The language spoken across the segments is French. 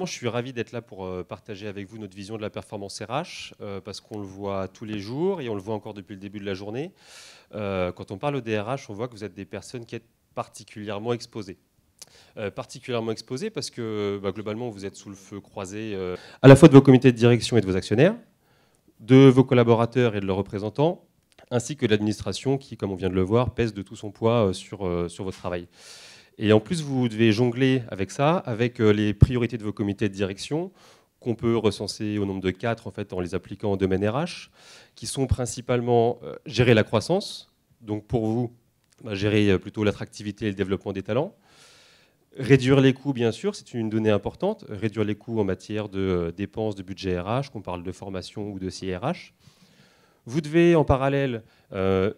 Je suis ravi d'être là pour partager avec vous notre vision de la performance RH, parce qu'on le voit tous les jours et on le voit encore depuis le début de la journée. Quand on parle au DRH, on voit que vous êtes des personnes qui êtes particulièrement exposées. Particulièrement exposées parce que globalement, vous êtes sous le feu croisé à la fois de vos comités de direction et de vos actionnaires, de vos collaborateurs et de leurs représentants, ainsi que de l'administration qui, comme on vient de le voir, pèse de tout son poids sur votre travail. Et en plus, vous devez jongler avec ça, avec les priorités de vos comités de direction, qu'on peut recenser au nombre de 4 en fait, en les appliquant au domaine RH, qui sont principalement gérer la croissance, donc pour vous, gérer plutôt l'attractivité et le développement des talents, réduire les coûts, bien sûr, c'est une donnée importante, réduire les coûts en matière de dépenses de budget RH, qu'on parle de formation ou de CRH. Vous devez en parallèle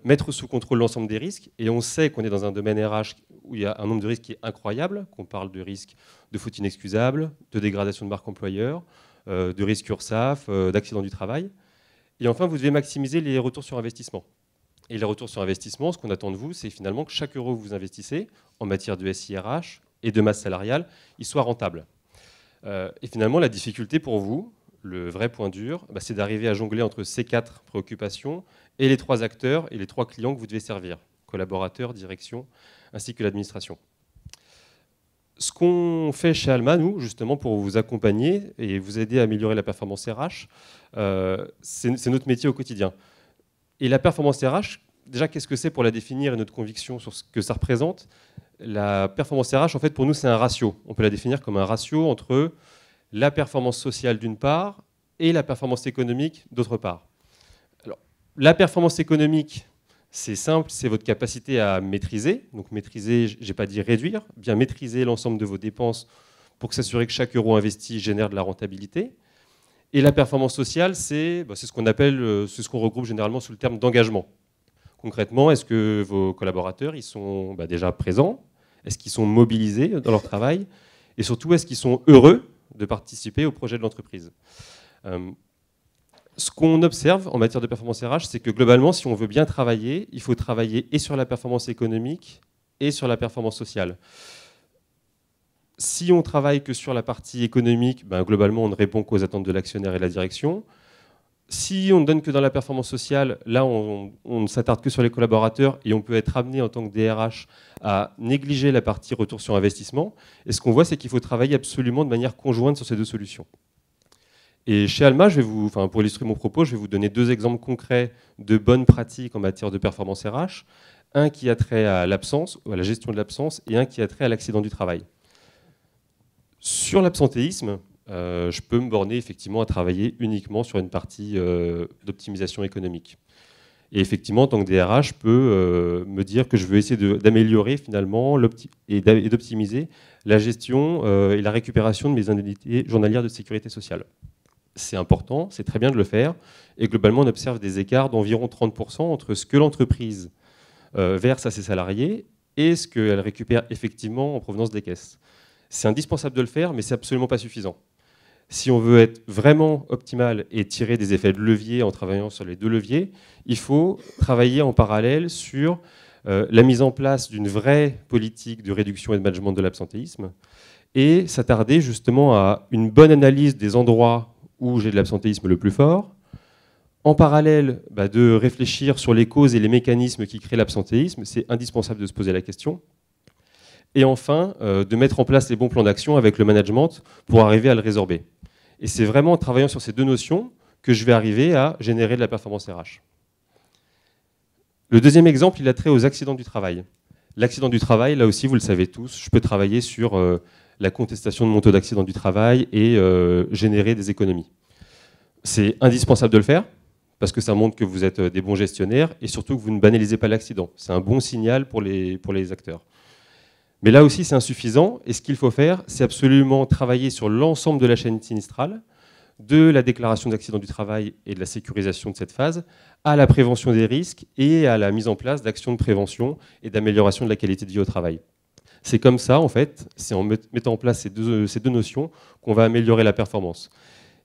mettre sous contrôle l'ensemble des risques, et on sait qu'on est dans un domaine RH où il y a un nombre de risques qui est incroyable, qu'on parle de risques de faute inexcusable, de dégradation de marque employeur, de risques URSSAF, d'accident du travail. Et enfin, vous devez maximiser les retours sur investissement. Et les retours sur investissement, ce qu'on attend de vous, c'est finalement que chaque euro que vous investissez en matière de SIRH et de masse salariale, il soit rentable. Et finalement, la difficulté pour vous, le vrai point dur, c'est d'arriver à jongler entre ces 4 préoccupations et les 3 acteurs et les 3 clients que vous devez servir, collaborateurs, direction, ainsi que l'administration. Ce qu'on fait chez Alma, nous, justement, pour vous accompagner et vous aider à améliorer la performance RH, c'est notre métier au quotidien. Et la performance RH, déjà, qu'est-ce que c'est pour la définir et notre conviction sur ce que ça représente? La performance RH, en fait, pour nous, c'est un ratio. On peut la définir comme un ratio entre la performance sociale d'une part et la performance économique d'autre part. Alors, la performance économique, c'est simple, c'est votre capacité à maîtriser. Donc maîtriser, je n'ai pas dit réduire, bien maîtriser l'ensemble de vos dépenses pour s'assurer que chaque euro investi génère de la rentabilité. Et la performance sociale, c'est ce qu'on appelle, c'est ce qu'on regroupe généralement sous le terme d'engagement. Concrètement, est-ce que vos collaborateurs ils sont déjà présents? Est-ce qu'ils sont mobilisés dans leur travail? Et surtout, est-ce qu'ils sont heureux de participer au projet de l'entreprise? Ce qu'on observe en matière de performance RH, c'est que globalement, si on veut bien travailler, il faut travailler et sur la performance économique et sur la performance sociale. Si on travaille que sur la partie économique, globalement, on ne répond qu'aux attentes de l'actionnaire et de la direction. Si on ne donne que dans la performance sociale, là, on ne s'attarde que sur les collaborateurs et on peut être amené en tant que DRH à négliger la partie retour sur investissement. Et ce qu'on voit, c'est qu'il faut travailler absolument de manière conjointe sur ces 2 solutions. Et chez Alma, pour illustrer mon propos, je vais vous donner 2 exemples concrets de bonnes pratiques en matière de performance RH. Un qui a trait à l'absence, ou à la gestion de l'absence, et un qui a trait à l'accident du travail. Sur l'absentéisme, je peux me borner effectivement à travailler uniquement sur une partie d'optimisation économique. Et effectivement, en tant que DRH, je peux me dire que je veux essayer d'améliorer finalement et d'optimiser la gestion et la récupération de mes indemnités journalières de sécurité sociale. C'est important, c'est très bien de le faire. Et globalement, on observe des écarts d'environ 30% entre ce que l'entreprise verse à ses salariés et ce qu'elle récupère effectivement en provenance des caisses. C'est indispensable de le faire, mais c'est absolument pas suffisant. Si on veut être vraiment optimal et tirer des effets de levier en travaillant sur les 2 leviers, il faut travailler en parallèle sur la mise en place d'une vraie politique de réduction et de management de l'absentéisme et s'attarder justement à une bonne analyse des endroits où j'ai de l'absentéisme le plus fort, en parallèle de réfléchir sur les causes et les mécanismes qui créent l'absentéisme, c'est indispensable de se poser la question. Et enfin, de mettre en place les bons plans d'action avec le management pour arriver à le résorber. Et c'est vraiment en travaillant sur ces 2 notions que je vais arriver à générer de la performance RH. Le deuxième exemple, il a trait aux accidents du travail. L'accident du travail, là aussi, vous le savez tous, je peux travailler sur la contestation de mon taux d'accident du travail et générer des économies. C'est indispensable de le faire, parce que ça montre que vous êtes des bons gestionnaires et surtout que vous ne banalisez pas l'accident. C'est un bon signal pour les acteurs. Mais là aussi, c'est insuffisant. Et ce qu'il faut faire, c'est absolument travailler sur l'ensemble de la chaîne sinistrale, de la déclaration d'accident du travail et de la sécurisation de cette phase, à la prévention des risques et à la mise en place d'actions de prévention et d'amélioration de la qualité de vie au travail. C'est comme ça, en fait, c'est en mettant en place ces deux notions qu'on va améliorer la performance.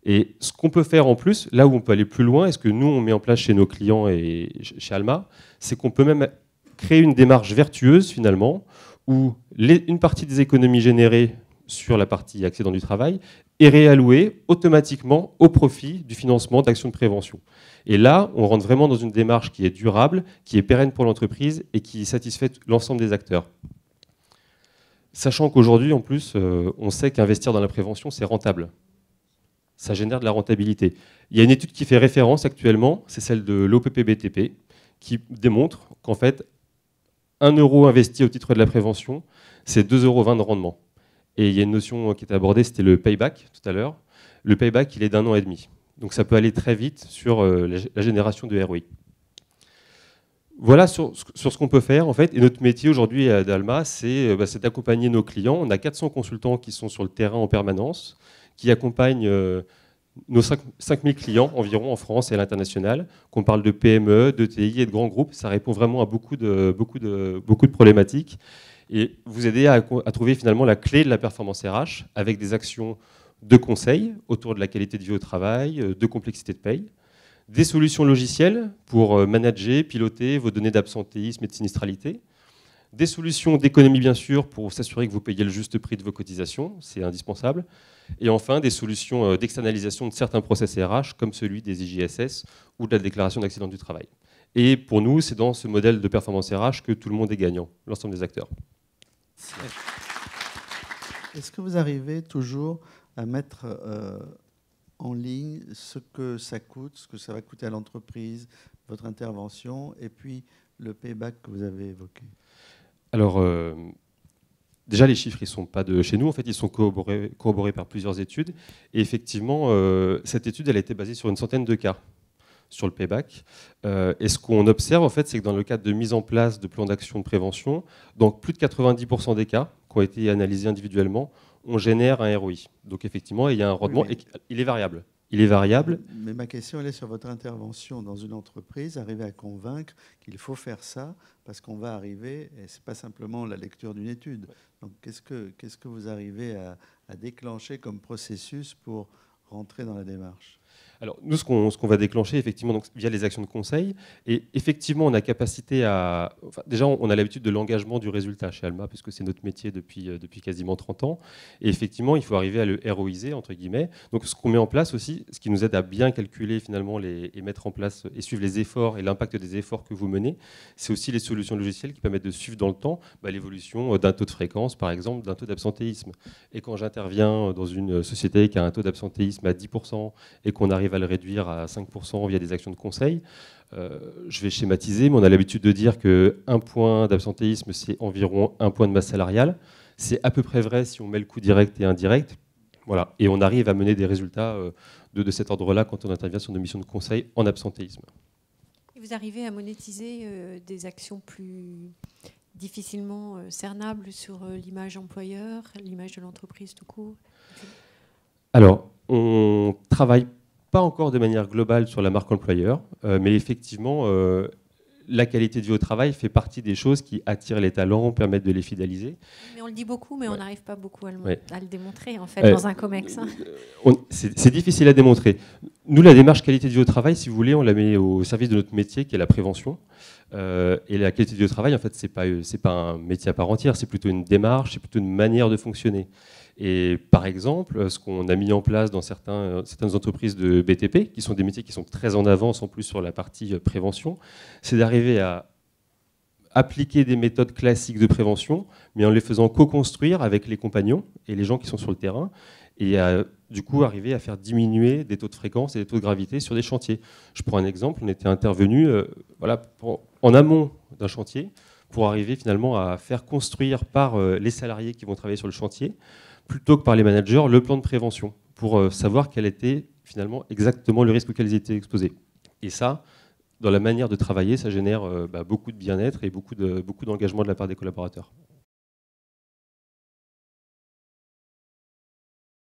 Et ce qu'on peut faire en plus, là où on peut aller plus loin, et ce que nous, on met en place chez nos clients et chez Alma, c'est qu'on peut même créer une démarche vertueuse, finalement, où une partie des économies générées sur la partie accident du travail est réalloué automatiquement au profit du financement d'actions de prévention. Et là, on rentre vraiment dans une démarche qui est durable, qui est pérenne pour l'entreprise et qui satisfait l'ensemble des acteurs. Sachant qu'aujourd'hui, en plus, on sait qu'investir dans la prévention, c'est rentable. Ça génère de la rentabilité. Il y a une étude qui fait référence actuellement, c'est celle de l'OPP-BTP, qui démontre qu'en fait, 1 euro investi au titre de la prévention, c'est 2,20 € de rendement. Et il y a une notion qui était abordée, c'était le payback tout à l'heure. Le payback, il est d'1 an et demi. Donc ça peut aller très vite sur la génération de ROI. Voilà sur ce qu'on peut faire en fait. Et notre métier aujourd'hui à Dalma, c'est d'accompagner nos clients. On a 400 consultants qui sont sur le terrain en permanence, qui accompagnent nos 5000 clients environ en France et à l'international. Qu'on parle de PME, d'ETI et de grands groupes, ça répond vraiment à beaucoup de problématiques. Et vous aider à trouver finalement la clé de la performance RH avec des actions de conseil autour de la qualité de vie au travail, de complexité de paye, des solutions logicielles pour manager, piloter vos données d'absentéisme et de sinistralité, des solutions d'économie bien sûr pour s'assurer que vous payez le juste prix de vos cotisations, c'est indispensable, et enfin des solutions d'externalisation de certains process RH comme celui des IJSS ou de la déclaration d'accident du travail. Et pour nous, c'est dans ce modèle de performance RH que tout le monde est gagnant, l'ensemble des acteurs. Est-ce que vous arrivez toujours à mettre en ligne ce que ça coûte, ce que ça va coûter à l'entreprise, votre intervention, et puis le payback que vous avez évoqué? Alors, déjà, les chiffres, ils ne sont pas de chez nous. En fait, ils sont corroborés par plusieurs études. Et effectivement, cette étude, elle a été basée sur une centaine de cas sur le payback. Et ce qu'on observe, en fait, c'est que dans le cadre de mise en place de plans d'action de prévention, dans plus de 90% des cas qui ont été analysés individuellement, on génère un ROI. Donc, effectivement, il y a un rendement. Oui, et il est variable. Il est variable. Mais ma question, elle est sur votre intervention dans une entreprise, arriver à convaincre qu'il faut faire ça, parce qu'on va arriver, et ce n'est pas simplement la lecture d'une étude. Donc, qu'est-ce que vous arrivez à déclencher comme processus pour rentrer dans la démarche? Alors, nous, ce qu'on va déclencher, effectivement, donc, via les actions de conseil, et effectivement, on a capacité à... Enfin, déjà, on a l'habitude de l'engagement du résultat chez Alma, puisque c'est notre métier depuis quasiment 30 ans. Et effectivement, il faut arriver à le héroïser, entre guillemets. Donc, ce qu'on met en place aussi, ce qui nous aide à bien calculer, finalement, et mettre en place, et suivre les efforts et l'impact des efforts que vous menez, c'est aussi les solutions logicielles qui permettent de suivre dans le temps l'évolution d'un taux de fréquence, par exemple, d'un taux d'absentéisme. Et quand j'interviens dans une société qui a un taux d'absentéisme à 10% et qu'on arrive à le réduire à 5% via des actions de conseil. Je vais schématiser, mais on a l'habitude de dire qu'un point d'absentéisme, c'est environ 1 point de masse salariale. C'est à peu près vrai si on met le coût direct et indirect. Voilà. Et on arrive à mener des résultats de cet ordre-là quand on intervient sur nos missions de conseil en absentéisme. Et vous arrivez à monétiser des actions plus difficilement cernables sur l'image employeur, l'image de l'entreprise tout court? Alors, on travaille pas encore de manière globale sur la marque employeur, mais effectivement, la qualité de vie au travail fait partie des choses qui attirent les talents, permettent de les fidéliser. Mais on le dit beaucoup, mais on n'arrive pas beaucoup à le démontrer, en fait, dans un COMEX. C'est difficile à démontrer. Nous, la démarche qualité de vie au travail, si vous voulez, on la met au service de notre métier, qui est la prévention. Et la qualité de vie au travail, en fait, c'est pas un métier à part entière, c'est plutôt une démarche, c'est plutôt une manière de fonctionner. Et par exemple, ce qu'on a mis en place dans certaines entreprises de BTP, qui sont des métiers qui sont très en avance en plus sur la partie prévention, c'est d'arriver à appliquer des méthodes classiques de prévention, mais en les faisant co-construire avec les compagnons et les gens qui sont sur le terrain, et du coup arriver à faire diminuer des taux de fréquence et des taux de gravité sur des chantiers. Je prends un exemple, on était intervenu en amont d'un chantier pour arriver finalement à faire construire par les salariés qui vont travailler sur le chantier, plutôt que par les managers, le plan de prévention, pour savoir quel était finalement exactement le risque auquel ils étaient exposés. Et ça, dans la manière de travailler, ça génère beaucoup de bien-être et beaucoup d'engagement de la part des collaborateurs.